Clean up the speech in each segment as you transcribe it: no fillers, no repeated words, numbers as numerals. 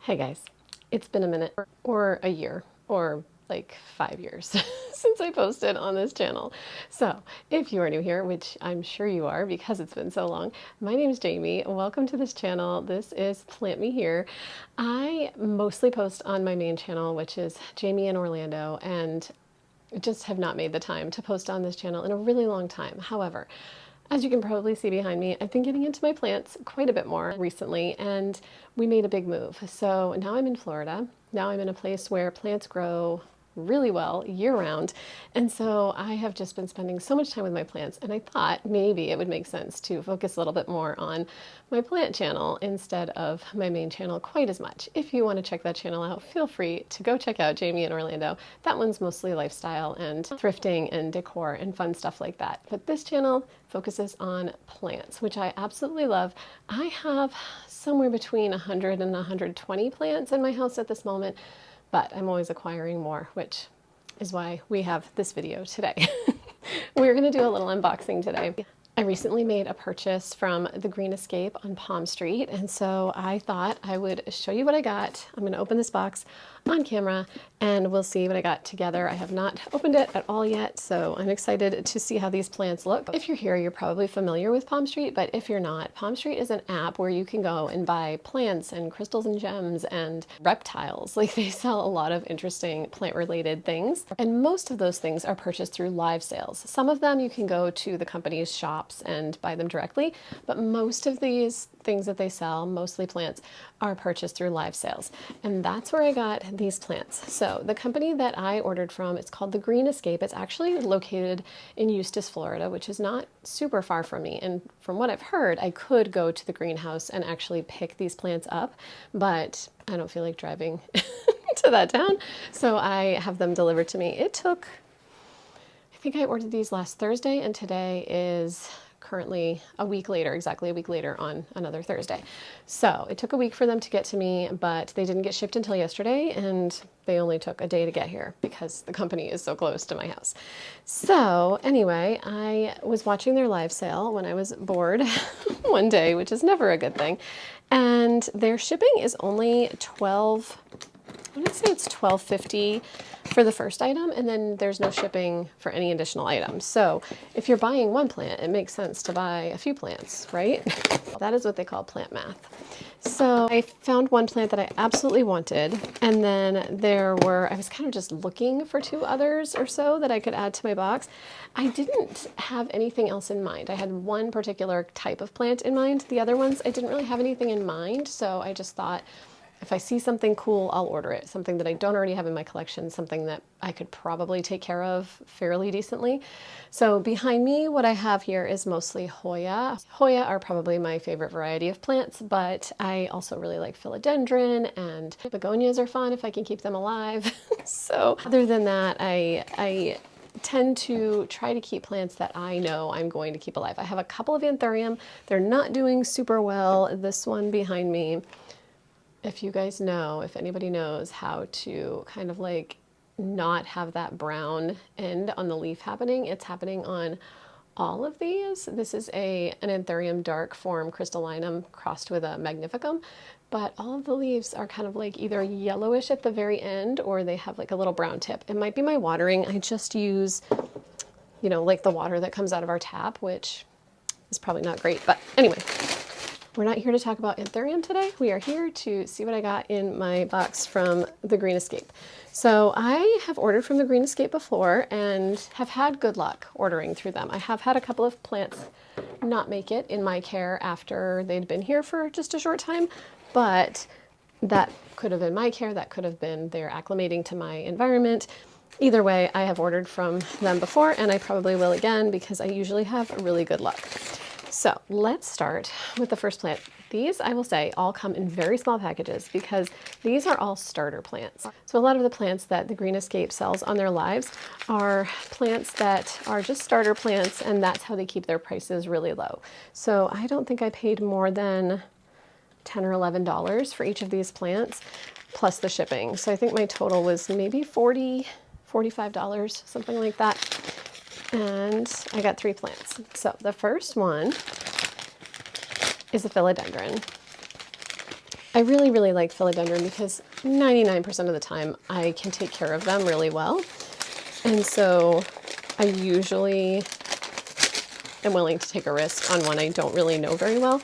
Hey guys, it's been a minute or a year or like 5 years since I posted on this channel. So if you are new here, which I'm sure you are because it's been so long, my name is Jamie. Welcome to this channel. This is Plant Me Here. I mostly post on my main channel, which is Jamie in Orlando, and just have not made the time to post on this channel in a really long time. However, as you can probably see behind me, I've been getting into my plants quite a bit more recently, and we made a big move. So now I'm in Florida. Now I'm in a place where plants grow really well year-round, and so I have just been spending so much time with my plants, and I thought maybe it would make sense to focus a little bit more on my plant channel instead of my main channel quite as much. If you want to check that channel out, feel free to go check out Jamie in Orlando. That one's mostly lifestyle and thrifting and decor and fun stuff like that. But this channel focuses on plants, which I absolutely love. I have somewhere between 100 and 120 plants in my house at this moment, but I'm always acquiring more, which is why we have this video today. We're going to do a little unboxing today. I recently made a purchase from the Green Escape on Palmstreet, and so I thought I would show you what I got. I'm going to open this box on camera and we'll see what I got together. I have not opened it at all yet, so I'm excited to see how these plants look. If you're here, you're probably familiar with Palmstreet, but if you're not, Palmstreet is an app where you can go and buy plants and crystals and gems and reptiles. Like, they sell a lot of interesting plant-related things, and most of those things are purchased through live sales. Some of them you can go to the company's shops and buy them directly, but most of these things that they sell, mostly plants, are purchased through live sales. And that's where I got these plants. So the company that I ordered from, it's called the Green Escape. It's actually located in Eustis, Florida, which is not super far from me. And from what I've heard, I could go to the greenhouse and actually pick these plants up, but I don't feel like driving to that town. So I have them delivered to me. It took, I think I ordered these last Thursday, and today is currently a week later, exactly a week later on another Thursday. So it took a week for them to get to me, but they didn't get shipped until yesterday, and they only took a day to get here because the company is so close to my house. So anyway, I was watching their live sale when I was bored one day, which is never a good thing. And their shipping is only I want to say it's $12.50 for the first item, and then there's no shipping for any additional items. So if you're buying one plant, it makes sense to buy a few plants, right? That is what they call plant math. So I found one plant that I absolutely wanted, and then I was kind of just looking for two others or so that I could add to my box. I didn't have anything else in mind. I had one particular type of plant in mind. The other ones, I didn't really have anything in mind, so I just thought, if I see something cool, I'll order it. Something that I don't already have in my collection, something that I could probably take care of fairly decently. So behind me, what I have here is mostly Hoya. Hoya are probably my favorite variety of plants, but I also really like philodendron, and begonias are fun if I can keep them alive. So other than that, I tend to try to keep plants that I know I'm going to keep alive. I have a couple of anthurium. They're not doing super well. This one behind me, if you guys know, if anybody knows how to kind of like not have that brown end on the leaf happening, it's happening on all of these. This is an anthurium dark form crystallinum crossed with a magnificum, but all of the leaves are kind of like either yellowish at the very end or they have like a little brown tip. It might be my watering. I just use, you know, like the water that comes out of our tap, which is probably not great, but anyway. We're not here to talk about anthurium today. We are here to see what I got in my box from the Green Escape. So I have ordered from the Green Escape before and have had good luck ordering through them. I have had a couple of plants not make it in my care after they'd been here for just a short time, but that could have been my care, that could have been they're acclimating to my environment. Either way, I have ordered from them before, and I probably will again because I usually have really good luck. So let's start with the first plant. These, I will say, all come in very small packages because these are all starter plants. So a lot of the plants that the Green Escape sells on their lives are plants that are just starter plants, and that's how they keep their prices really low. So I don't think I paid more than $10 or $11 for each of these plants, plus the shipping. So I think my total was maybe $40, $45, something like that. And I got 3 plants. So the first one is a philodendron. I really, really like philodendron because 99% of the time I can take care of them really well. And so I usually am willing to take a risk on one I don't really know very well.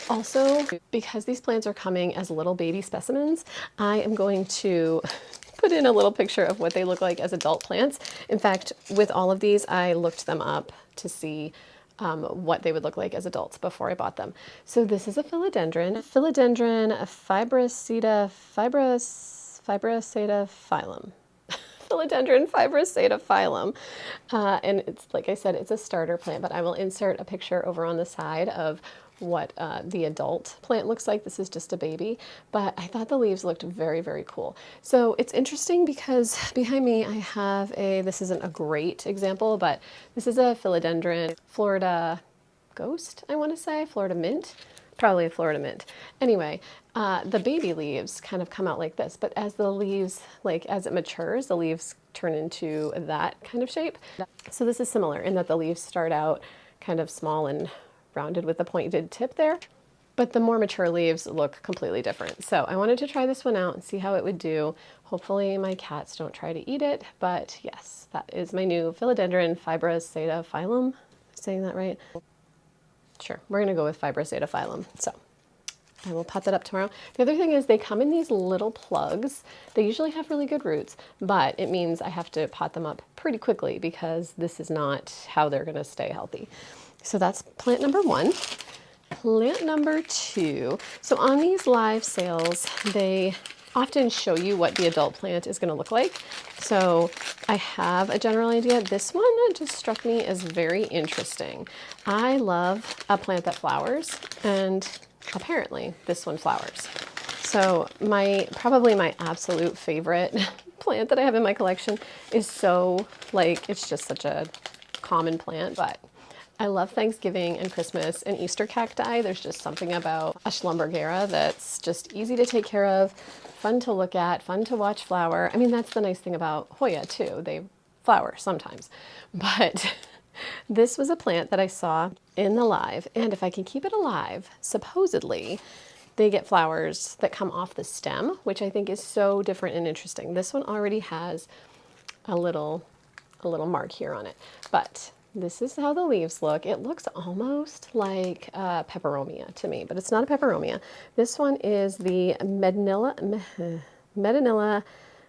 Also, because these plants are coming as little baby specimens, I am going to put in a little picture of what they look like as adult plants. In fact, with all of these, I looked them up to see what they would look like as adults before I bought them. So this is a philodendron, fibrosata phylum. Philodendron fibrosata phylum. And it's, like I said, it's a starter plant, but I will insert a picture over on the side of what the adult plant looks like. This is just a baby, but I thought the leaves looked very, very cool. So it's interesting because behind me I have this isn't a great example, but this is a philodendron Florida ghost, I want to say, Florida mint, probably a Florida mint. Anyway, the baby leaves kind of come out like this, but as the leaves, like as it matures, the leaves turn into that kind of shape. So this is similar in that the leaves start out kind of small and rounded with the pointed tip there, but the more mature leaves look completely different. So I wanted to try this one out and see how it would do. Hopefully my cats don't try to eat it, but yes, that is my new philodendron fibrosata phylum. Am I saying that right? Sure, we're gonna go with fibrosata phylum. So I will pot that up tomorrow. The other thing is they come in these little plugs. They usually have really good roots, but it means I have to pot them up pretty quickly because this is not how they're gonna stay healthy. So that's plant number one. Plant number two. So on these live sales, they often show you what the adult plant is gonna look like. So I have a general idea. This one just struck me as very interesting. I love a plant that flowers, and apparently this one flowers. So probably my absolute favorite plant that I have in my collection is it's just such a common plant, but I love Thanksgiving and Christmas and Easter cacti. There's just something about a Schlumbergera that's just easy to take care of, fun to look at, fun to watch flower. I mean, that's the nice thing about Hoya too. They flower sometimes. But this was a plant that I saw in the live, and if I can keep it alive, supposedly they get flowers that come off the stem, which I think is so different and interesting. This one already has a little mark here on it, but this is how the leaves look. It looks almost like a peperomia to me, but it's not a peperomia. This one is the Medinilla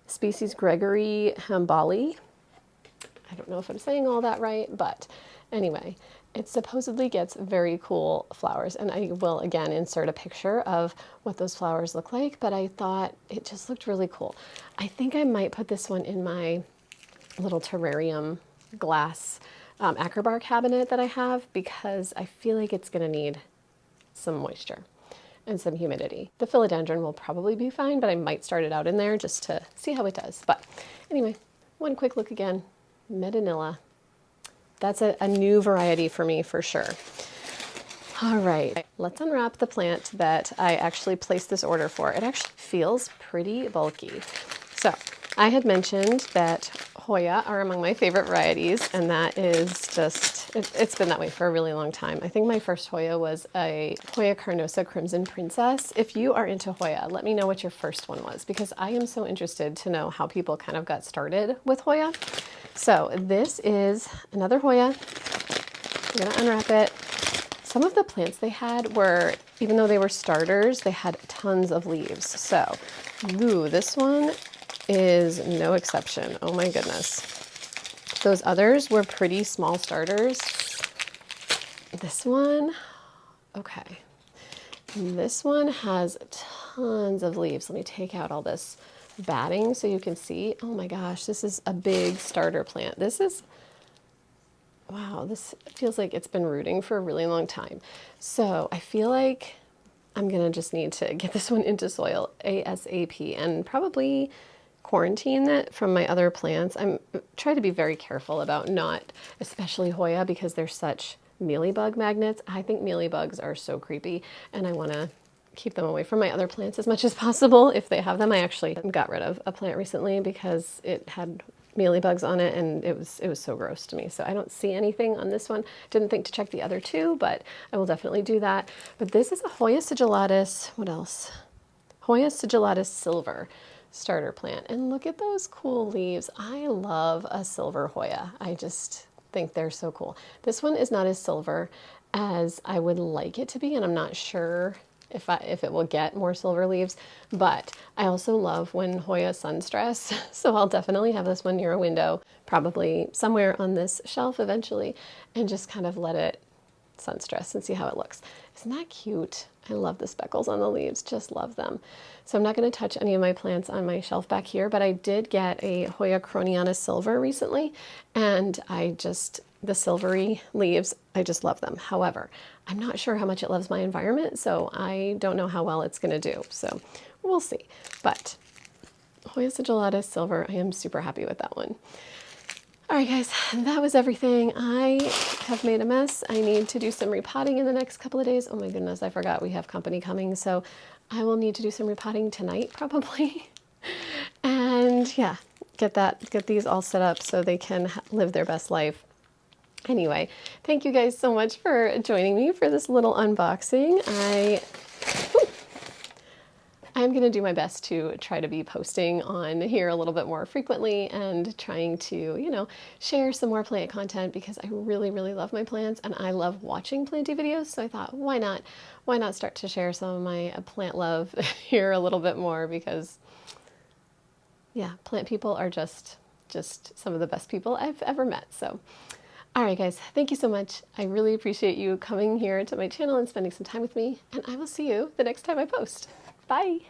species Gregory Hambali. I don't know if I'm saying all that right, but anyway, it supposedly gets very cool flowers, and I will again insert a picture of what those flowers look like, but I thought it just looked really cool. I think I might put this one in my little terrarium glass acrobar cabinet that I have because I feel like it's going to need some moisture and some humidity. The philodendron will probably be fine, but I might start it out in there just to see how it does. But anyway, one quick look again. Medinilla. That's a new variety for me for sure. All right, let's unwrap the plant that I actually placed this order for. It actually feels pretty bulky. So I had mentioned that Hoya are among my favorite varieties, and that is just, it's been that way for a really long time. I think my first Hoya was a Hoya Carnosa Crimson Princess. If you are into Hoya, let me know what your first one was, because I am so interested to know how people kind of got started with Hoya. So this is another Hoya. I'm gonna unwrap it. Some of the plants they had were, even though they were starters, they had tons of leaves. So, ooh, this one is no exception. Oh my goodness. Those others were pretty small starters. This one, okay. This one has tons of leaves. Let me take out all this batting so you can see. Oh my gosh, this is a big starter plant. This is, wow, this feels like it's been rooting for a really long time. So I feel like I'm gonna just need to get this one into soil ASAP and probably quarantine it from my other plants. I'm trying to be very careful about not, especially Hoya, because they're such mealybug magnets. I think mealybugs are so creepy, and I want to keep them away from my other plants as much as possible if they have them. I actually got rid of a plant recently because it had mealybugs on it, and it was so gross to me. So I don't see anything on this one. Didn't think to check the other two, but I will definitely do that. But this is a Hoya sigillatus. What else? Hoya sigillatus silver starter plant. And look at those cool leaves. I love a silver Hoya. I just think they're so cool. This one is not as silver as I would like it to be, and I'm not sure if it will get more silver leaves, but I also love when Hoya sun stress, so I'll definitely have this one near a window, probably somewhere on this shelf eventually, and just kind of let it sun stress and see how it looks. Isn't that cute? I love the speckles on the leaves, just love them. So I'm not going to touch any of my plants on my shelf back here, but I did get a Hoya croniana silver recently, and the silvery leaves, I just love them. However, I'm not sure how much it loves my environment, so I don't know how well it's going to do. So we'll see. But Hoya sigillatus silver, I am super happy with that one. All right, guys, that was everything. I have made a mess. I need to do some repotting in the next couple of days. Oh my goodness, I forgot we have company coming, so I will need to do some repotting tonight probably. And yeah, get these all set up so they can live their best life. Anyway, thank you guys so much for joining me for this little unboxing. I'm going to do my best to try to be posting on here a little bit more frequently and trying to, you know, share some more plant content because I really, really love my plants and I love watching planty videos. So I thought, why not start to share some of my plant love here a little bit more because, yeah, plant people are just some of the best people I've ever met. So, all right, guys, thank you so much. I really appreciate you coming here to my channel and spending some time with me, and I will see you the next time I post. Bye.